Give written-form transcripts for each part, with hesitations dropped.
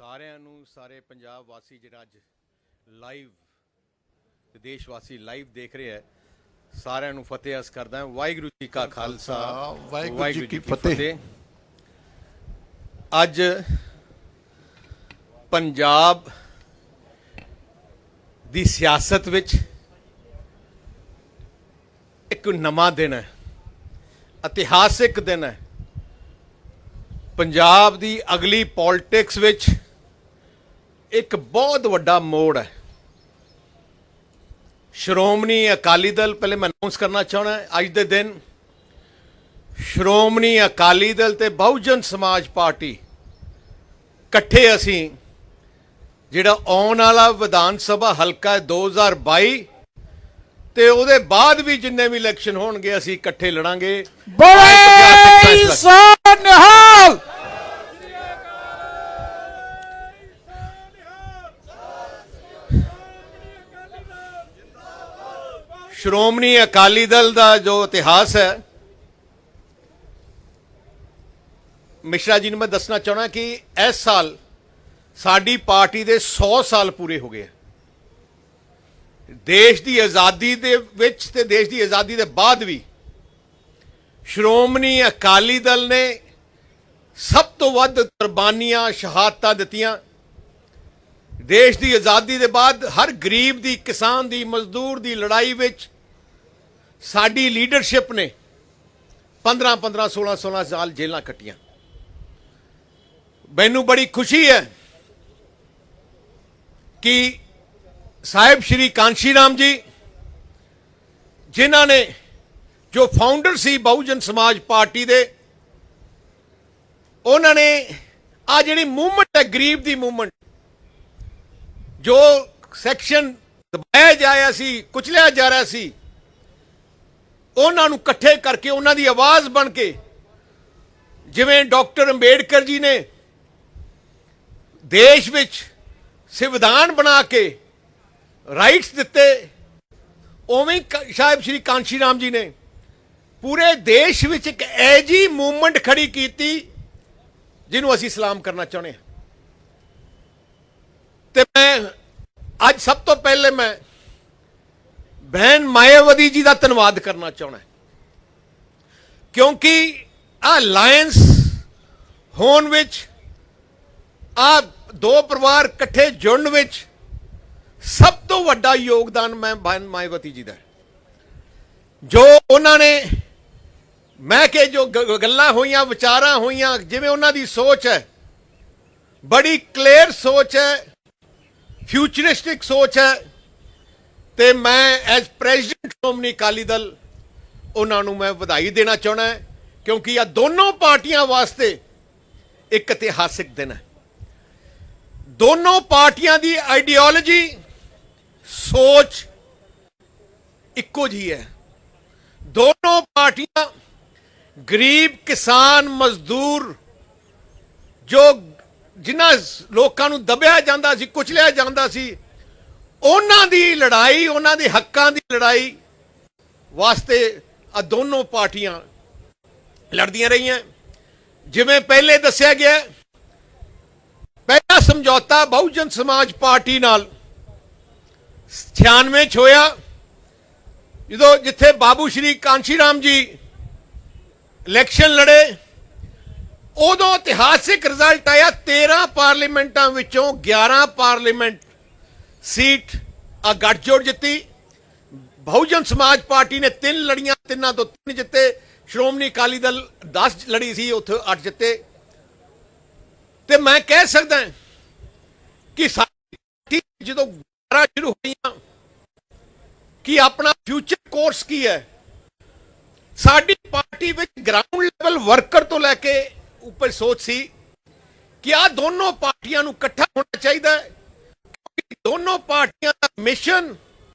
ਸਾਰਿਆਂ ਨੂੰ ਸਾਰੇ ਪੰਜਾਬ ਵਾਸੀ ਜਿਹੜਾ ਅੱਜ ਲਾਈਵ ਤੇ ਦੇਸ਼ ਵਾਸੀ ਲਾਈਵ ਦੇਖ ਰਿਹਾ ਹੈ ਸਾਰਿਆਂ ਨੂੰ ਫਤਿਹ ਅਰਜ਼ ਕਰਦਾ ਵਾਹਿਗੁਰੂ ਜੀ ਕਾ ਖਾਲਸਾ ਵਾਹਿਗੁਰੂ ਜੀ ਕੀ ਫਤਿਹ। ਅੱਜ ਪੰਜਾਬ ਦੀ ਸਿਆਸਤ ਵਿੱਚ ਇੱਕ ਨਵਾਂ ਦਿਨ ਹੈ, ਇਤਿਹਾਸਿਕ ਦਿਨ ਹੈ। ਪੰਜਾਬ ਦੀ ਅਗਲੀ ਪੋਲਿਟਿਕਸ ਵਿੱਚ ਇੱਕ ਬਹੁਤ ਵੱਡਾ ਮੋੜ ਹੈ। ਸ਼੍ਰੋਮਣੀ ਅਕਾਲੀ ਦਲ, ਪਹਿਲੇ ਮੈਂ ਅਨਾਉਂਸ ਕਰਨਾ ਚਾਹੁੰਦਾ ਅੱਜ ਦੇ ਦਿਨ ਸ਼੍ਰੋਮਣੀ ਅਕਾਲੀ ਦਲ ਤੇ ਬਹੁਜਨ ਸਮਾਜ ਪਾਰਟੀ ਇਕੱਠੇ ਅਸੀਂ ਜਿਹੜਾ ਆਉਣ ਵਾਲਾ ਵਿਧਾਨ ਸਭਾ ਹਲਕਾ 2022 ਤੇ ਉਹਦੇ ਬਾਅਦ ਵੀ ਜਿੰਨੇ ਵੀ ਇਲੈਕਸ਼ਨ ਹੋਣਗੇ ਅਸੀਂ ਇਕੱਠੇ ਲੜਾਂਗੇ। ਸ਼੍ਰੋਮਣੀ ਅਕਾਲੀ ਦਲ ਦਾ ਜੋ ਇਤਿਹਾਸ ਹੈ, ਮਿਸ਼ਰਾ ਜੀ ਨੂੰ ਮੈਂ ਦੱਸਣਾ ਚਾਹੁੰਦਾ ਕਿ ਇਸ ਸਾਲ ਸਾਡੀ ਪਾਰਟੀ ਦੇ 100 ਸਾਲ ਪੂਰੇ ਹੋ ਗਏ। ਦੇਸ਼ ਦੀ ਆਜ਼ਾਦੀ ਦੇ ਵਿੱਚ ਤੇ ਦੇਸ਼ ਦੀ ਆਜ਼ਾਦੀ ਦੇ ਬਾਅਦ ਵੀ ਸ਼੍ਰੋਮਣੀ ਅਕਾਲੀ ਦਲ ਨੇ ਸਭ ਤੋਂ ਵੱਧ ਕੁਰਬਾਨੀਆਂ ਸ਼ਹਾਦਤਾਂ ਦਿੱਤੀਆਂ। ਦੇਸ਼ ਦੀ ਆਜ਼ਾਦੀ ਦੇ ਬਾਅਦ ਹਰ ਗਰੀਬ ਦੀ, ਕਿਸਾਨ ਦੀ, ਮਜ਼ਦੂਰ ਦੀ ਲੜਾਈ ਵਿੱਚ ਸਾਡੀ ਲੀਡਰਸ਼ਿਪ ਨੇ 15-15, 16-16 ਸਾਲ ਜੇਲ੍ਹਾਂ ਕੱਟੀਆਂ। ਮੈਨੂੰ ਬੜੀ ਖੁਸ਼ੀ ਹੈ ਕਿ ਸਾਹਿਬ ਸ਼੍ਰੀ ਕਾਂਸ਼ੀ ਰਾਮ ਜੀ ਜਿਨ੍ਹਾਂ ਨੇ ਜੋ ਫਾਊਂਡਰ ਸੀ ਬਹੁਜਨ ਸਮਾਜ ਪਾਰਟੀ ਦੇ, ਉਹਨਾਂ ਨੇ ਆ ਜਿਹੜੀ ਮੂਵਮੈਂਟ ਹੈ ਗਰੀਬ ਦੀ ਮੂਵਮੈਂਟ, ਜੋ ਸੈਕਸ਼ਨ ਦਬਾਇਆ ਜਾ ਰਿਹਾ ਸੀ, ਕੁਚਲਿਆ ਜਾ ਰਿਹਾ ਸੀ, ਉਹਨਾਂ ਨੂੰ ਇਕੱਠੇ ਕਰਕੇ ਉਹਨਾਂ ਦੀ ਆਵਾਜ਼ ਬਣ ਕੇ, ਜਿਵੇਂ ਡਾਕਟਰ ਅੰਬੇਡਕਰ ਜੀ ਨੇ ਦੇਸ਼ ਵਿੱਚ ਸੰਵਿਧਾਨ ਬਣਾ ਕੇ ਰਾਈਟਸ ਦਿੱਤੇ, ਉਵੇਂ ਸਾਹਿਬ ਸ਼੍ਰੀ ਕਾਂਸ਼ੀ ਰਾਮ ਜੀ ਨੇ ਪੂਰੇ ਦੇਸ਼ ਵਿੱਚ ਇੱਕ ਐਜੀ ਮੂਵਮੈਂਟ ਖੜੀ ਕੀਤੀ ਜਿਹਨੂੰ ਅਸੀਂ ਸਲਾਮ ਕਰਨਾ ਚਾਹੁੰਦੇ ਹਾਂ। ਤੇ ਮੈਂ ਅੱਜ ਸਭ ਤੋਂ ਪਹਿਲੇ ਮੈਂ ਬਹਿਨ ਮਾਇਆਵਤੀ ਜੀ ਦਾ ਧੰਨਵਾਦ ਕਰਨਾ ਚਾਹੁੰਦਾ, ਕਿਉਂਕਿ ਆ ਅਲਾਇੰਸ ਹੋਣ ਵਿੱਚ, ਆ ਦੋ ਪਰਿਵਾਰ ਇਕੱਠੇ ਜੁੜਨ ਵਿੱਚ ਸਭ ਤੋਂ ਵੱਡਾ ਯੋਗਦਾਨ ਮੈਂ ਬਹਿਨ ਮਾਇਆਵਤੀ ਜੀ ਦਾ। ਜੋ ਉਹਨਾਂ ਨੇ, ਮੈਂ ਕਿ ਜੋ ਗੱਲਾਂ ਹੋਈਆਂ, ਵਿਚਾਰਾਂ ਹੋਈਆਂ, ਜਿਵੇਂ ਉਹਨਾਂ ਦੀ ਸੋਚ ਹੈ, ਬੜੀ ਕਲੀਅਰ ਸੋਚ ਹੈ, ਫਿਊਚਰਿਸਟਿਕ ਸੋਚ ਹੈ। ਤੇ ਮੈਂ ਐਜ਼ ਪ੍ਰੈਜ਼ੀਡੈਂਟ ਸ਼੍ਰੋਮਣੀ ਅਕਾਲੀ ਦਲ ਉਹਨਾਂ ਨੂੰ ਮੈਂ ਵਧਾਈ ਦੇਣਾ ਚਾਹੁੰਦਾ, ਕਿਉਂਕਿ ਇਹ ਦੋਨੋਂ ਪਾਰਟੀਆਂ ਵਾਸਤੇ ਇੱਕ ਇਤਿਹਾਸਿਕ ਦਿਨ ਹੈ। ਦੋਨੋਂ ਪਾਰਟੀਆਂ ਦੀ ਆਈਡੀਓਲੋਜੀ, ਸੋਚ ਇੱਕੋ ਜਿਹੀ ਹੈ। ਦੋਨੋਂ ਪਾਰਟੀਆਂ ਗਰੀਬ, ਕਿਸਾਨ, ਮਜ਼ਦੂਰ, ਜੋ ਜਿਨ੍ਹਾਂ ਲੋਕਾਂ ਨੂੰ ਦਬਿਆ ਜਾਂਦਾ ਸੀ, ਕੁਚਲਿਆ ਜਾਂਦਾ ਸੀ, ਉਹਨਾਂ ਦੀ ਲੜਾਈ, ਉਹਨਾਂ ਦੇ ਹੱਕਾਂ ਦੀ ਲੜਾਈ ਵਾਸਤੇ ਆ ਦੋਨੋਂ ਪਾਰਟੀਆਂ ਲੜਦੀਆਂ ਰਹੀਆਂ। ਜਿਵੇਂ ਪਹਿਲੇ ਦੱਸਿਆ ਗਿਆ, ਪਹਿਲਾ ਸਮਝੌਤਾ ਬਹੁਜਨ ਸਮਾਜ ਪਾਰਟੀ ਨਾਲ 96 ਚ ਹੋਇਆ, ਜਦੋਂ ਜਿੱਥੇ ਬਾਬੂ ਸ਼੍ਰੀ ਕਾਂਸ਼ੀ ਰਾਮ ਜੀ ਇਲੈਕਸ਼ਨ ਲੜੇ, ਉਦੋਂ ਇਤਿਹਾਸਿਕ ਰਿਜ਼ਲਟ ਆਇਆ। 13 ਪਾਰਲੀਮੈਂਟਾਂ ਵਿੱਚੋਂ 11 ਪਾਰਲੀਮੈਂਟ ਸੀਟ ਆ ਗੱਠਜੋੜ ਜਿੱਤੀ। ਬਹੁਜਨ ਸਮਾਜ ਪਾਰਟੀ ਨੇ 3 ਲੜੀਆਂ, 3 ਤੋਂ 3 ਜਿੱਤੇ। ਸ਼੍ਰੋਮਣੀ ਅਕਾਲੀ ਦਲ 10 ਲੜੀ ਸੀ, ਉੱਥੇ 8 ਜਿੱਤੇ। ਤੇ ਮੈਂ ਕਹਿ ਸਕਦਾ ਕਿ ਸਾਡੀ ਜਦੋਂ ਗੱਲਾਂ ਸ਼ੁਰੂ ਹੋਈਆਂ ਕਿ ਆਪਣਾ ਫਿਊਚਰ ਕੋਰਸ ਕੀ ਹੈ, ਸਾਡੀ ਪਾਰਟੀ ਵਿੱਚ ਗਰਾਊਂਡ ਲੈਵਲ ਵਰਕਰ ਤੋਂ ਲੈ ਕੇ ਉੱਪਰ ਸੋਚ ਸੀ ਕਿ ਆ ਦੋਨੋਂ ਪਾਰਟੀਆਂ ਨੂੰ ਇਕੱਠਾ ਹੋਣਾ ਚਾਹੀਦਾ ਹੈ, ਕਿਉਂਕਿ ਦੋਨੋਂ ਪਾਰਟੀਆਂ ਦਾ ਮਿਸ਼ਨ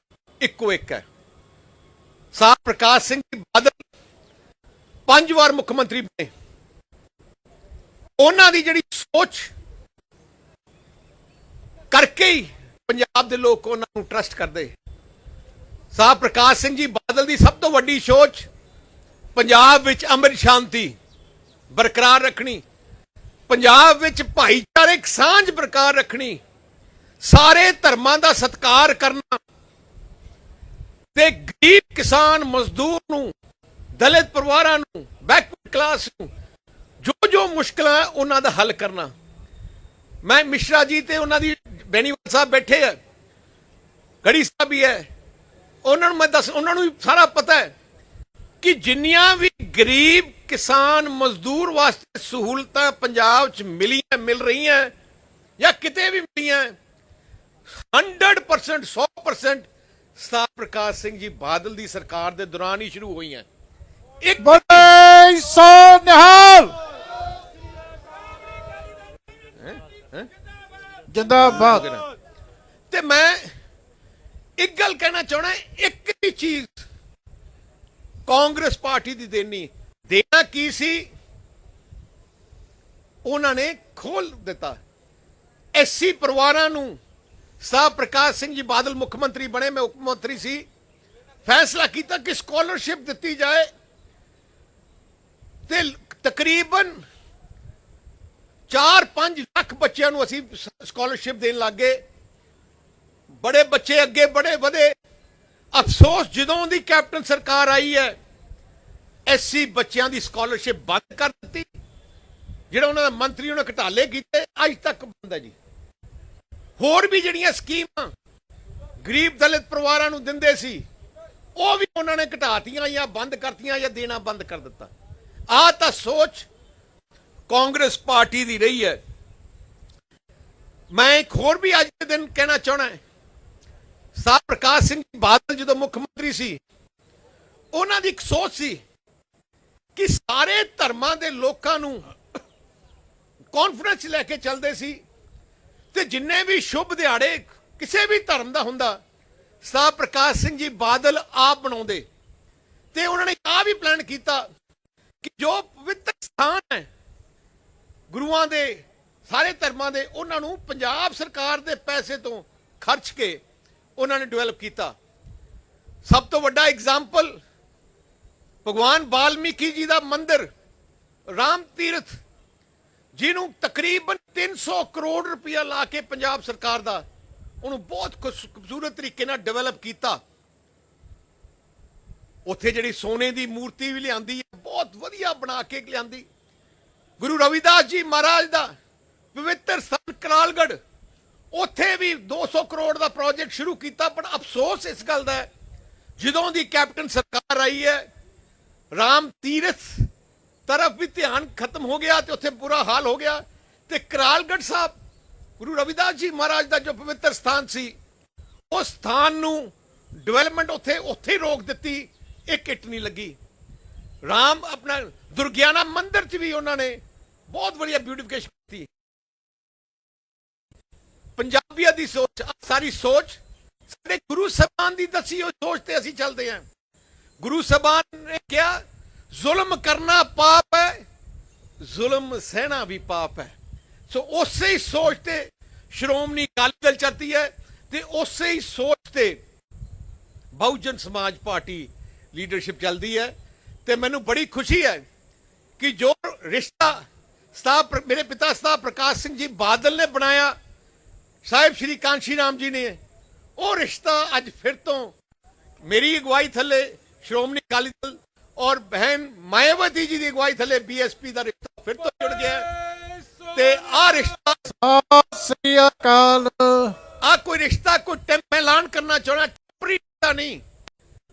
ਇੱਕੋ ਇੱਕ ਹੈ। ਸਾਹਿਬ ਪ੍ਰਕਾਸ਼ ਸਿੰਘ ਜੀ ਬਾਦਲ 5 ਵਾਰ ਮੁੱਖ ਮੰਤਰੀ ਬਣੇ, ਉਹਨਾਂ ਦੀ ਜਿਹੜੀ ਸੋਚ ਕਰਕੇ ਹੀ ਪੰਜਾਬ ਦੇ ਲੋਕ ਉਹਨਾਂ ਨੂੰ ਟਰਸਟ ਕਰਦੇ। ਸਾਹਿਬ ਪ੍ਰਕਾਸ਼ ਸਿੰਘ ਜੀ ਬਾਦਲ ਦੀ ਸਭ ਤੋਂ ਵੱਡੀ ਸੋਚ ਪੰਜਾਬ ਵਿੱਚ ਅਮਨ ਸ਼ਾਂਤੀ ਬਰਕਰਾਰ ਰੱਖਣੀ, ਪੰਜਾਬ ਵਿੱਚ ਭਾਈਚਾਰਕ ਸਾਂਝ ਬਰਕਰਾਰ ਰੱਖਣੀ, ਸਾਰੇ ਧਰਮਾਂ ਦਾ ਸਤਿਕਾਰ ਕਰਨਾ ਤੇ ਗਰੀਬ ਕਿਸਾਨ ਮਜ਼ਦੂਰ ਨੂੰ, ਦਲਿਤ ਪਰਿਵਾਰਾਂ ਨੂੰ, ਬੈਕਵਰਡ ਕਲਾਸ ਨੂੰ ਜੋ ਜੋ ਮੁਸ਼ਕਲਾਂ ਉਹਨਾਂ ਦਾ ਹੱਲ ਕਰਨਾ। ਮੈਂ ਮਿਸ਼ਰਾ ਜੀ ਤੇ ਉਹਨਾਂ ਦੀ ਬੈਨੀਵਾਲ ਸਾਹਿਬ ਬੈਠੇ ਆ, ਗੜੀ ਸਾਹਿਬ ਵੀ ਹੈ, ਉਹਨਾਂ ਨੂੰ ਮੈਂ ਉਹਨਾਂ ਨੂੰ ਵੀ ਸਾਰਾ ਪਤਾ ਹੈ ਕਿ ਜਿੰਨੀਆਂ ਵੀ ਗਰੀਬ ਕਿਸਾਨ ਮਜ਼ਦੂਰ ਵਾਸਤੇ ਸਹੂਲਤਾਂ ਪੰਜਾਬ 'ਚ ਮਿਲ ਰਹੀਆਂ ਜਾਂ ਕਿਤੇ ਵੀ ਮਿਲੀਆਂ 100% 100% ਸਰਦਾਰ ਪ੍ਰਕਾਸ਼ ਸਿੰਘ ਜੀ ਬਾਦਲ ਦੀ ਸਰਕਾਰ ਦੇ ਦੌਰਾਨ ਹੀ ਸ਼ੁਰੂ ਹੋਈਆਂ। ਇੱਕ ਬੋਲੇ ਸੋ ਨਿਹਾਲ ਜਿੰਦਾਬਾਦ। ਤੇ ਮੈਂ ਇੱਕ ਗੱਲ ਕਹਿਣਾ ਚਾਹਣਾ, ਇੱਕ ਹੀ ਚੀਜ਼ ਕਾਂਗਰਸ ਪਾਰਟੀ ਦੀ ਦੇਣਾ ਕੀ ਸੀ, ਉਹਨਾਂ ਨੇ ਖੋਲ ਦਿੱਤਾ। ਐਸਸੀ ਪਰਿਵਾਰਾਂ ਨੂੰ ਸਰਦਾਰ ਪ੍ਰਕਾਸ਼ ਸਿੰਘ ਜੀ ਬਾਦਲ ਮੁੱਖ ਮੰਤਰੀ ਬਣੇ, ਮੈਂ ਉਪ ਮੰਤਰੀ ਸੀ, ਫੈਸਲਾ ਕੀਤਾ ਕਿ ਸਕਾਲਰਸ਼ਿਪ ਦਿੱਤੀ ਜਾਏ ਤੇ ਤਕਰੀਬਨ 4-5 ਲੱਖ ਬੱਚਿਆਂ ਨੂੰ ਅਸੀਂ ਸਕਾਲਰਸ਼ਿਪ ਦੇਣ ਲੱਗੇ। ਬੜੇ ਬੱਚੇ ਅੱਗੇ ਬੜੇ ਵਧੇ। ਅਫਸੋਸ ਜਦੋਂ ਦੀ ਕੈਪਟਨ ਸਰਕਾਰ ਆਈ ਹੈ, ਐਸਸੀ ਬੱਚਿਆਂ ਦੀ ਸਕਾਲਰਸ਼ਿਪ ਬੰਦ ਕਰ ਦਿੱਤੀ। ਜਿਹੜਾ ਉਹਨਾਂ ਦਾ ਮੰਤਰੀ ਉਹਨਾਂ ਘਟਾਲੇ ਕੀਤੇ, ਅੱਜ ਤੱਕ ਬੰਦ ਹੈ ਜੀ। ਹੋਰ ਵੀ ਜਿਹੜੀਆਂ ਸਕੀਮਾਂ ਗਰੀਬ ਦਲਿਤ ਪਰਿਵਾਰਾਂ ਨੂੰ ਦਿੰਦੇ ਸੀ, ਉਹ ਵੀ ਉਹਨਾਂ ਨੇ ਘਟਾਤੀਆਂ ਜਾਂ ਬੰਦ ਕਰਤੀਆਂ ਜਾਂ ਦੇਣਾ ਬੰਦ ਕਰ ਦਿੱਤਾ। ਆਹ ਤਾਂ ਸੋਚ ਕਾਂਗਰਸ ਪਾਰਟੀ ਦੀ ਰਹੀ ਹੈ। ਮੈਂ ਇੱਕ ਹੋਰ ਵੀ ਅੱਜ ਦੇ ਦਿਨ ਕਹਿਣਾ ਚਾਹਣਾ, ਸਰਦਾਰ ਪ੍ਰਕਾਸ਼ ਸਿੰਘ ਬਾਦਲ ਜਦੋਂ ਮੁੱਖ ਮੰਤਰੀ ਸੀ, ਉਹਨਾਂ ਦੀ ਇੱਕ ਸੋਚ ਸੀ ਕਿ ਸਾਰੇ ਧਰਮਾਂ ਦੇ ਲੋਕਾਂ ਨੂੰ ਕਾਨਫਰੰਸ ਲੈ ਕੇ ਚੱਲਦੇ ਸੀ ਤੇ ਜਿੰਨੇ ਵੀ ਸ਼ੁਭ ਦਿਹਾੜੇ ਕਿਸੇ ਵੀ ਧਰਮ ਦਾ ਹੁੰਦਾ, ਸਰਦਾਰ ਪ੍ਰਕਾਸ਼ ਸਿੰਘ ਜੀ ਬਾਦਲ ਆਪ ਬਣਾਉਂਦੇ। ਤੇ ਉਹਨਾਂ ਨੇ ਆਹ ਵੀ ਪਲਾਨ ਕੀਤਾ ਕਿ ਜੋ ਪਵਿੱਤਰ ਸਥਾਨ ਹੈ ਗੁਰੂਆਂ ਦੇ, ਸਾਰੇ ਧਰਮਾਂ ਦੇ, ਉਹਨਾਂ ਨੂੰ ਪੰਜਾਬ ਸਰਕਾਰ ਦੇ ਪੈਸੇ ਤੋਂ ਖਰਚ ਕੇ ਉਹਨਾਂ ਨੇ ਡਿਵੈਲਪ ਕੀਤਾ। ਸਭ ਤੋਂ ਵੱਡਾ ਐਗਜ਼ਾਮਪਲ ਭਗਵਾਨ ਵਾਲਮੀਕੀ ਜੀ ਦਾ ਮੰਦਿਰ ਰਾਮ ਤੀਰਥ, ਜਿਹਨੂੰ ਤਕਰੀਬਨ 300 ਕਰੋੜ ਰੁਪਇਆ ਲਾ ਕੇ ਪੰਜਾਬ ਸਰਕਾਰ ਦਾ ਉਹਨੂੰ ਬਹੁਤ ਖੂਬਸੂਰਤ ਤਰੀਕੇ ਨਾਲ ਡਿਵੈਲਪ ਕੀਤਾ। ਉੱਥੇ ਜਿਹੜੀ ਸੋਨੇ ਦੀ ਮੂਰਤੀ ਵੀ ਲਿਆਂਦੀ ਹੈ, ਬਹੁਤ ਵਧੀਆ ਬਣਾ ਕੇ ਲਿਆਂਦੀ। ਗੁਰੂ ਰਵਿਦਾਸ ਜੀ ਮਹਾਰਾਜ ਦਾ ਪਵਿੱਤਰ ਸਥਾਨ ਕਰਾਲਗੜ੍ਹ, ਉੱਥੇ ਵੀ 200 ਕਰੋੜ ਦਾ ਪ੍ਰੋਜੈਕਟ ਸ਼ੁਰੂ ਕੀਤਾ। ਪਰ ਅਫਸੋਸ ਇਸ ਗੱਲ ਦਾ ਹੈ, ਜਦੋਂ ਦੀ ਕੈਪਟਨ ਸਰਕਾਰ ਆਈ ਹੈ, ਰਾਮ ਤੀਰਥ ਤਰਫ ਵੀ ਧਿਆਨ ਖਤਮ ਹੋ ਗਿਆ ਤੇ ਉੱਥੇ ਬੁਰਾ ਹਾਲ ਹੋ ਗਿਆ। ਤੇ ਕਰਾਲਗੜ੍ਹ ਸਾਹਿਬ ਗੁਰੂ ਰਵਿਦਾਸ ਜੀ ਮਹਾਰਾਜ ਦਾ ਜੋ ਪਵਿੱਤਰ ਸਥਾਨ ਸੀ, ਉਸ ਸਥਾਨ ਨੂੰ ਡਿਵੈਲਪਮੈਂਟ ਉੱਥੇ ਹੀ ਰੋਕ ਦਿੱਤੀ। ਇੱਕ ਇੱਟ ਨਹੀਂ ਲੱਗੀ। ਰਾਮ ਆਪਣਾ ਦੁਰਗਿਆਨਾ ਮੰਦਿਰ 'ਚ ਵੀ ਉਹਨਾਂ ਨੇ ਬਹੁਤ ਵਧੀਆ ਬਿਊਟੀਫਿਕੇਸ਼ਨ ਕੀਤੀ। ਪੰਜਾਬੀਆਂ ਦੀ ਸੋਚ, ਸਾਰੀ ਸੋਚ ਸਾਡੇ ਗੁਰੂ ਸਾਹਿਬਾਨ ਦੀ ਦੱਸੀ ਹੋਈ ਸੋਚ ਤੇ ਅਸੀਂ ਚੱਲਦੇ ਹਾਂ। ਗੁਰੂ ਸਾਹਿਬਾਨ ਨੇ ਕਿਹਾ ਜ਼ੁਲਮ ਕਰਨਾ ਪਾਪ ਹੈ, ਜ਼ੁਲਮ ਸਹਿਣਾ ਵੀ ਪਾਪ ਹੈ। ਸੋ ਉਸੇ ਹੀ ਸੋਚ ਤੇ ਸ਼੍ਰੋਮਣੀ ਅਕਾਲੀ ਦਲ ਚੱਲਦੀ ਹੈ ਤੇ ਉਸੇ ਹੀ ਸੋਚ ਤੇ ਬਹੁਜਨ ਸਮਾਜ ਪਾਰਟੀ ਲੀਡਰਸ਼ਿਪ ਚੱਲਦੀ ਹੈ। ਤੇ ਮੈਨੂੰ ਬੜੀ ਖੁਸ਼ੀ ਹੈ ਕਿ ਜੋ ਰਿਸ਼ਤਾ ਮੇਰੇ ਪਿਤਾ ਸਰਦਾਰ ਪ੍ਰਕਾਸ਼ ਸਿੰਘ ਜੀ ਬਾਦਲ ਨੇ ਬਣਾਇਆ, ਸਾਹਿਬ ਸ਼੍ਰੀ ਕਾਂਸ਼ੀ ਰਾਮ ਜੀ ਨੇ, ਉਹ ਰਿਸ਼ਤਾ ਅੱਜ ਫਿਰ ਤੋਂ ਮੇਰੀ ਅਗਵਾਈ ਥੱਲੇ ਸ਼੍ਰੋਮਣੀ ਅਕਾਲੀ ਦਲ ਔਰ ਬਹਿਨ ਮਾਇਆਵਤੀ ਜੀ ਦੀ ਅਗਵਾਈ ਥੱਲੇ ਬੀਐਸਪੀ ਦਾ ਰਿਸ਼ਤਾ ਫਿਰ ਤੋਂ ਜੁੜ ਗਿਆ। ਤੇ ਆਹ ਰਿਸ਼ਤਾ ਸ੍ਰੀ ਅਕਾਲ, ਆਹ ਕੋਈ ਰਿਸ਼ਤਾ ਕੋਈ ਮੈਂ ਐਲਾਨ ਕਰਨਾ ਚਾਹਣਾ, ਟੈਂਪਰੇਰੀ ਰਿਸ਼ਤਾ ਨਹੀਂ।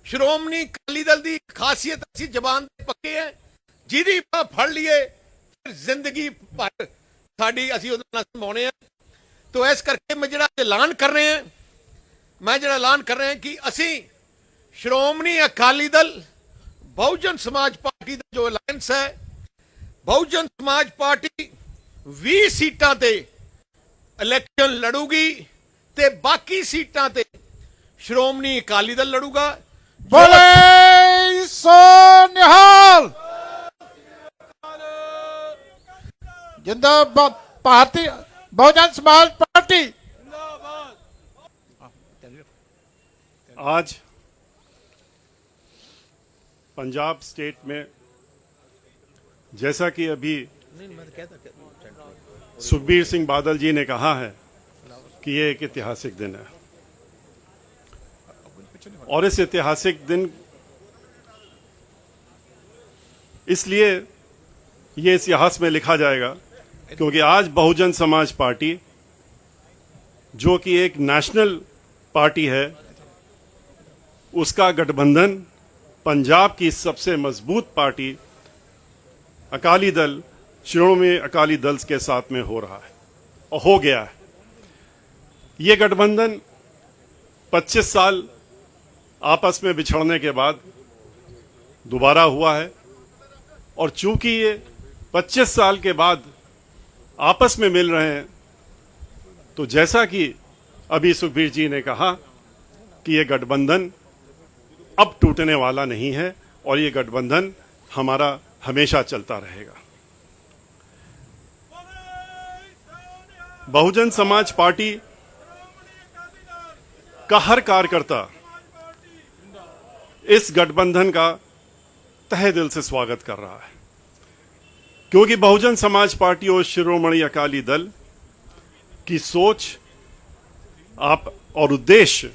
ਸ਼੍ਰੋਮਣੀ ਅਕਾਲੀ ਦਲ ਦੀ ਖਾਸੀਅਤ ਅਸੀਂ ਜ਼ਬਾਨ ਦੇ ਪੱਕੇ ਹੈ, ਜਿਹਦੀ ਆਪਾਂ ਫੜ ਲਈਏ ਫਿਰ ਜ਼ਿੰਦਗੀ ਭਰ ਸਾਡੀ ਅਸੀਂ ਉਹਦੇ ਨਾਲ ਸੰਭਾਉਣੇ ਆ। ਤੋ ਇਸ ਕਰਕੇ ਮੈਂ ਜਿਹੜਾ ਐਲਾਨ ਕਰ ਰਹੇ ਹਾਂ ਕਿ ਅਸੀਂ ਸ਼੍ਰੋਮਣੀ ਅਕਾਲੀ ਦਲ ਬਹੁਜਨ ਸਮਾਜ ਪਾਰਟੀ ਦਾ ਜੋ ਅਲਾਇੰਸ ਹੈ, ਬਹੁਜਨ ਸਮਾਜ ਪਾਰਟੀ 20 ਸੀਟਾਂ ਤੇ ਇਲੈਕਸ਼ਨ ਲੜੂਗੀ ਤੇ ਬਾਕੀ ਸੀਟਾਂ ਤੇ ਸ਼੍ਰੋਮਣੀ ਅਕਾਲੀ ਦਲ ਲੜੂਗਾ। ਬੋਲੇ ਸੋ ਨਿਹਾਲ जिंदाबाद। भारतीय बहुजन समाज पार्टी आज पंजाब स्टेट में जैसा कि अभी सुखबीर सिंह बादल जी ने कहा है कि ये एक ऐतिहासिक दिन है और इस ऐतिहासिक दिन इसलिए ये इतिहास में लिखा जाएगा क्योंकि आज बहुजन समाज पार्टी जो कि एक नेशनल पार्टी है उसका गठबंधन पंजाब की सबसे मजबूत पार्टी अकाली दल शिरोमणि अकाली दल के साथ में हो रहा है और हो गया है। ये गठबंधन 25 साल आपस में बिछड़ने के बाद दोबारा हुआ है और चूंकि ये 25 साल के बाद आपस में मिल रहे हैं तो जैसा कि अभी सुखबीर जी ने कहा कि ये गठबंधन अब टूटने वाला नहीं है और ये गठबंधन हमारा हमेशा चलता रहेगा। बहुजन समाज पार्टी का हर कार्यकर्ता इस गठबंधन का तहे दिल से स्वागत कर रहा है क्योंकि बहुजन समाज पार्टी और शिरोमणि अकाली दल की सोच आप और उद्देश्य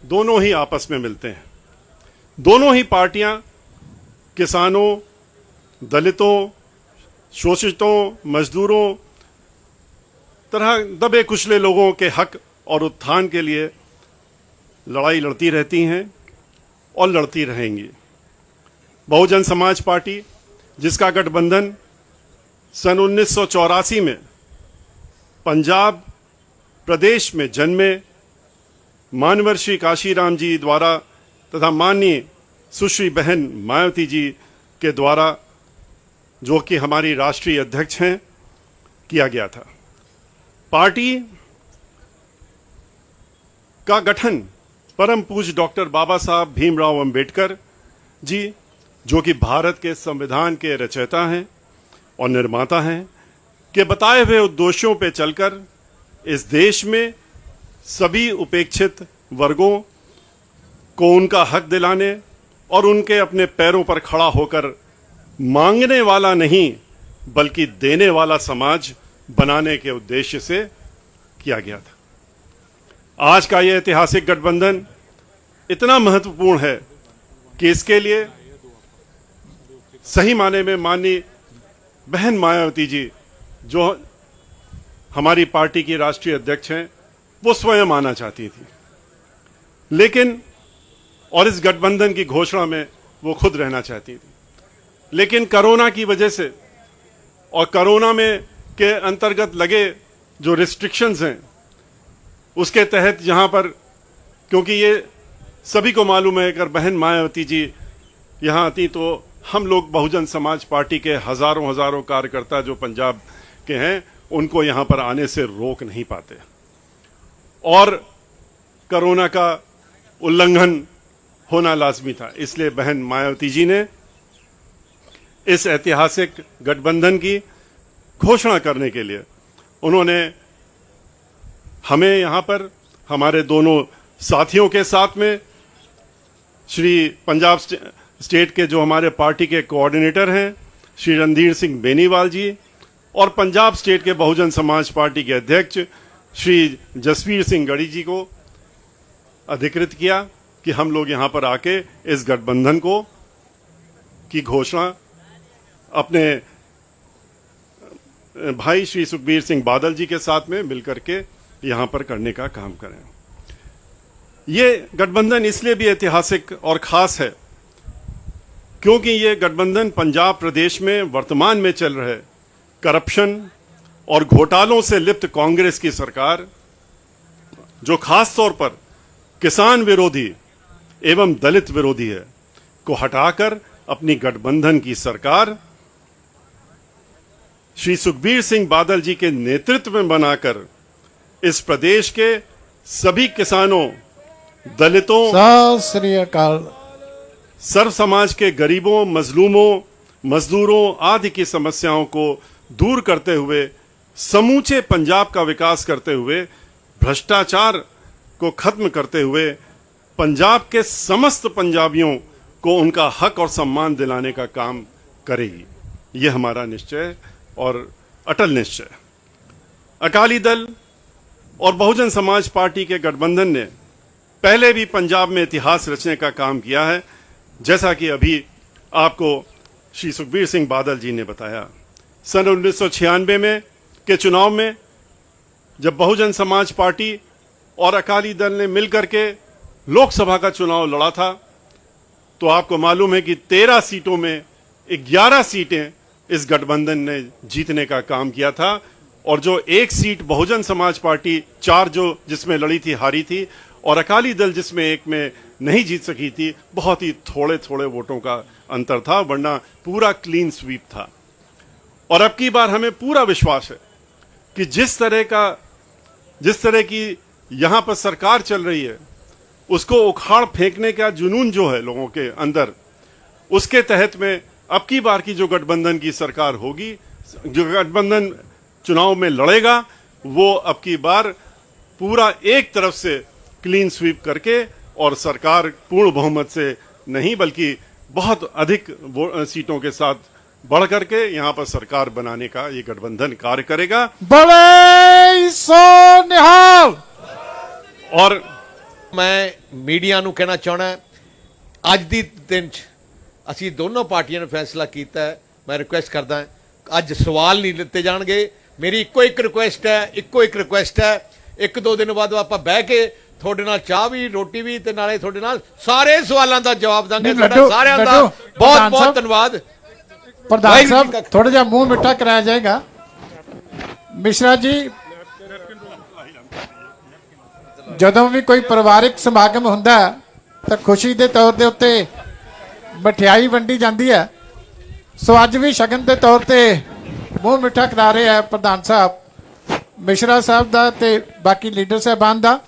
दोनों ही आपस में मिलते हैं। दोनों ही पार्टियां किसानों, दलितों, शोषितों, मजदूरों तरह दबे कुचले लोगों के हक और उत्थान के लिए लड़ाई लड़ती रहती हैं और लड़ती रहेंगी। बहुजन समाज पार्टी जिसका गठबंधन सन 1984 में पंजाब प्रदेश में जन्मे मानवर्षी काशीराम जी द्वारा तथा माननीय सुश्री बहन मायावती जी के द्वारा जो कि हमारी राष्ट्रीय अध्यक्ष हैं किया गया था। पार्टी का गठन परम पूज्य डॉक्टर बाबा साहब भीमराव अंबेडकर जी जो कि भारत के संविधान के रचयिता हैं और निर्माता हैं के बताए हुए उद्देश्यों पर चलकर इस देश में सभी उपेक्षित वर्गों को उनका हक दिलाने और उनके अपने पैरों पर खड़ा होकर मांगने वाला नहीं बल्कि देने वाला समाज बनाने के उद्देश्य से किया गया था। आज का यह ऐतिहासिक गठबंधन इतना महत्वपूर्ण है कि इसके लिए सही माने में माननीय बहन मायावती जी जो हमारी पार्टी की राष्ट्रीय अध्यक्ष हैं वो स्वयं आना चाहती थी लेकिन और इस गठबंधन की घोषणा में वो खुद रहना चाहती थी लेकिन कोरोना की वजह से और कोरोना में के अंतर्गत लगे जो रिस्ट्रिक्शंस हैं उसके तहत यहाँ पर क्योंकि ये सभी को मालूम है अगर बहन मायावती जी यहाँ आती तो हम लोग बहुजन समाज पार्टी के हजारों कार्यकर्ता जो पंजाब के हैं उनको यहाँ पर आने से रोक नहीं पाते और कोरोना का उल्लंघन होना लाजमी था। इसलिए बहन मायावती जी ने इस ऐतिहासिक गठबंधन की घोषणा करने के लिए उन्होंने हमें यहाँ पर हमारे दोनों साथियों के साथ में श्री पंजाब स्टेट के जो हमारे पार्टी के कोऑर्डिनेटर हैं श्री रणधीर सिंह बेनीवाल जी और पंजाब स्टेट के बहुजन समाज पार्टी के अध्यक्ष श्री जसवीर सिंह गढ़ी जी को अधिकृत किया कि हम लोग यहाँ पर आके इस गठबंधन को की घोषणा अपने भाई श्री सुखबीर सिंह बादल जी के साथ में मिलकर के यहाँ पर करने का काम करें। ये गठबंधन इसलिए भी ऐतिहासिक और खास है क्योंकि ये गठबंधन पंजाब प्रदेश में वर्तमान में चल रहे करप्शन और घोटालों से लिप्त कांग्रेस की सरकार जो खास तौर पर किसान विरोधी एवं दलित विरोधी है को हटाकर अपनी गठबंधन की सरकार श्री सुखबीर सिंह बादल जी के नेतृत्व में बनाकर इस प्रदेश के सभी किसानों, दलितों, सत श्री अकाल, सर्व समाज के गरीबों, मजलूमों, मजदूरों आदि की समस्याओं को दूर करते हुए समूचे पंजाब का विकास करते हुए भ्रष्टाचार को खत्म करते हुए पंजाब के समस्त पंजाबियों को उनका हक और सम्मान दिलाने का काम करेगी। यह हमारा निश्चय और अटल निश्चय। अकाली दल और बहुजन समाज पार्टी के गठबंधन ने पहले भी पंजाब में इतिहास रचने का काम किया है, जैसा कि अभी आपको श्री सुखबीर सिंह बादल जी ने बताया। सन 1996 में के चुनाव में जब बहुजन समाज पार्टी और अकाली दल ने मिलकर के लोकसभा का चुनाव लड़ा था, तो आपको मालूम है कि 13 सीटों में 11 सीटें इस गठबंधन ने जीतने का काम किया था, और जो एक सीट बहुजन समाज पार्टी 4 जो जिसमें लड़ी थी हारी थी, और अकाली दल जिसमें एक में नहीं जीत सकी थी, बहुत ही थोड़े थोड़े वोटों का अंतर था, वरना पूरा क्लीन स्वीप था। और अब की बार हमें पूरा विश्वास है कि जिस तरह की यहां पर सरकार चल रही है, उसको उखाड़ फेंकने का जुनून जो है लोगों के अंदर, उसके तहत में अब की बार की जो गठबंधन की सरकार होगी, जो गठबंधन चुनाव में लड़ेगा, वो अब की बार पूरा एक तरफ से क्लीन स्वीप करके और सरकार पूर्ण बहुमत से नहीं बल्कि बहुत अधिक सीटों के साथ बढ़ करके यहां पर सरकार बनाने का ये गठबंधन कार्य करेगा। बोले सो निहाल। और मैं मीडिया ਨੂੰ ਕਹਿਣਾ ਚਾਹਣਾ, ਅੱਜ ਦੀ ਦਿਨ 'ਚ ਅਸੀਂ ਦੋਨੋਂ ਪਾਰਟੀਆਂ ਨੇ ਫੈਸਲਾ ਕੀਤਾ ਹੈ। ਮੈਂ ਰਿਕੁਐਸਟ ਕਰਦਾ ਅੱਜ ਸਵਾਲ ਨਹੀਂ ਲਿੱਤੇ ਜਾਣਗੇ। ਮੇਰੀ ਇੱਕੋ ਇੱਕ ਰਿਕੁਐਸਟ ਹੈ, 1-2 ਦਿਨ ਬਾਅਦ ਆਪਾਂ ਬਹਿ ਕੇ ਤੁਹਾਡੇ ਨਾਲ ਚਾਹ ਵੀ ਰੋਟੀ ਵੀ ਤੇ ਨਾਲੇ ਤੁਹਾਡੇ ਨਾਲ ਸਾਰੇ ਸਵਾਲਾਂ ਦਾ ਜਵਾਬ ਦਾਂਗੇ। ਤੁਹਾਡਾ ਸਾਰਿਆਂ ਦਾ ਬਹੁਤ ਬਹੁਤ ਧੰਨਵਾਦ। प्रधान साहब थोड़ा जा मुंह मिठा कराया जाएगा। मिश्रा जी, ਜਦੋਂ ਵੀ ਕੋਈ ਪਰਿਵਾਰਿਕ ਸਮਾਗਮ ਹੁੰਦਾ ਤਾਂ ਖੁਸ਼ੀ ਦੇ ਤੌਰ ਦੇ ਉੱਤੇ ਮਠਿਆਈ ਵੰਡੀ ਜਾਂਦੀ ਹੈ, ਸੋ ਅੱਜ ਵੀ ਸ਼ਗਨ ਦੇ ਤੌਰ ਤੇ ਮੂੰਹ ਮਿੱਠਾ ਕਰਾ ਰਹੇ ਆ ਪ੍ਰਧਾਨ ਸਾਹਿਬ ਮਿਸ਼ਰਾ ਸਾਹਿਬ ਦਾ ਤੇ ਬਾਕੀ ਲੀਡਰ ਸਾਹਿਬਾਨ ਦਾ।